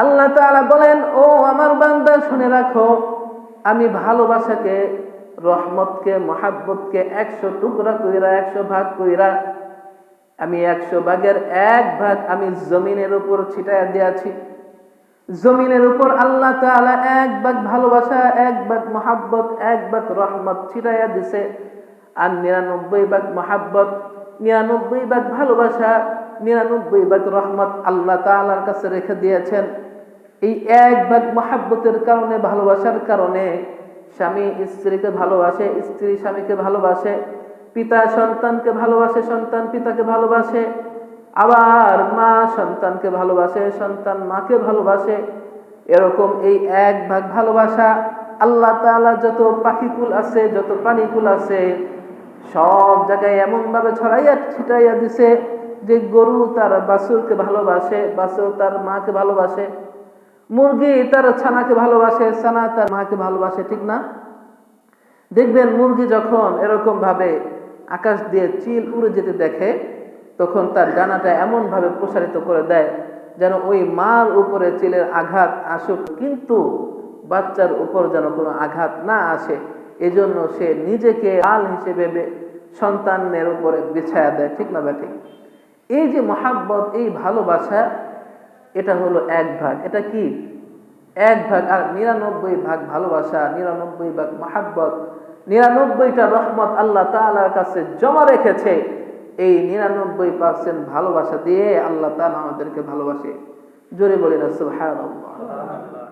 আল্লাহ তাআলা বলেন, ও আমার বান্দা শুনে রাখো, আমি ভালোবাসাকে, রহমতকে, মহাব্বতকে 100 টুকরা কইরা, 100 ভাগ কইরা, আমি 100 ভাগের 1 ভাগ আমি জমিনের উপর ছিটাইয়া দিয়েছি। জমিনের উপর আল্লাহ তাআলা 1 ভাগ ভালোবাসা, 1 ভাগ মহাব্বত, 1 ভাগ রহমত ছিটাইয়া দিছে। আর 99 ভাগ মহাব্বত, 99 ভাগ ভালোবাসা, 99 ভাগ রহমত আল্লাহ তাআলার কাছে রেখে দিয়েছেন। এই 1 ভাগ মহাব্বতের কারণে, ভালোবাসার কারণে স্বামী স্ত্রীকে ভালোবাসে, স্ত্রী স্বামীকে ভালোবাসে, পিতা সন্তানকে ভালোবাসে, সন্তান পিতাকে ভালোবাসে, আবার মা সন্তানকে ভালোবাসে, সন্তান মাকে ভালোবাসে। এরকম এই 1 ভাগ ভালোবাসা আল্লাহ তাআলা যত পাখিকুল আছে, যত প্রাণীকুল আছে, সব জায়গায় এমন ভাবে ছড়াইয়া ছিটাইয়া দিছে যে গরু তার বাছুরকে ভালোবাসে, বাছুর তার মাকে ভালোবাসে, মুরগি তার ছানাকে ভালোবাসে, ছানা তার মাকে ভালোবাসে, ঠিক না? দেখবেন মুরগি যখন এরকম ভাবে আকাশ দিয়ে চিল উড়ে যেতে দেখে, তখন তার ডানাটা এমন ভাবে প্রসারিত করে দেয় যেন ওই মার উপরে চিলের আঘাত আসুক, কিন্তু বাচ্চার উপর যেন কোনো আঘাত না আসে। এজন্য সে নিজেকে আল হিসেবে সন্তানের উপরে বিছায়া দেয়, ঠিক না ঠিক? এই যে মহাব্বত, এই ভালোবাসা, এটা হলো 1 ভাগ। এটা কি 1 ভাগ। আর 99 ভাগ ভালোবাসা, 99 ভাগ মহাব্বত, 99টা রহমত আল্লাহ তাআলার কাছে জমা রেখেছে। এই 99% ভালোবাসা দিয়ে আল্লাহ তাআলা আমাদেরকে ভালোবাসে। জোরে বলি না সুবহানাল্লাহ।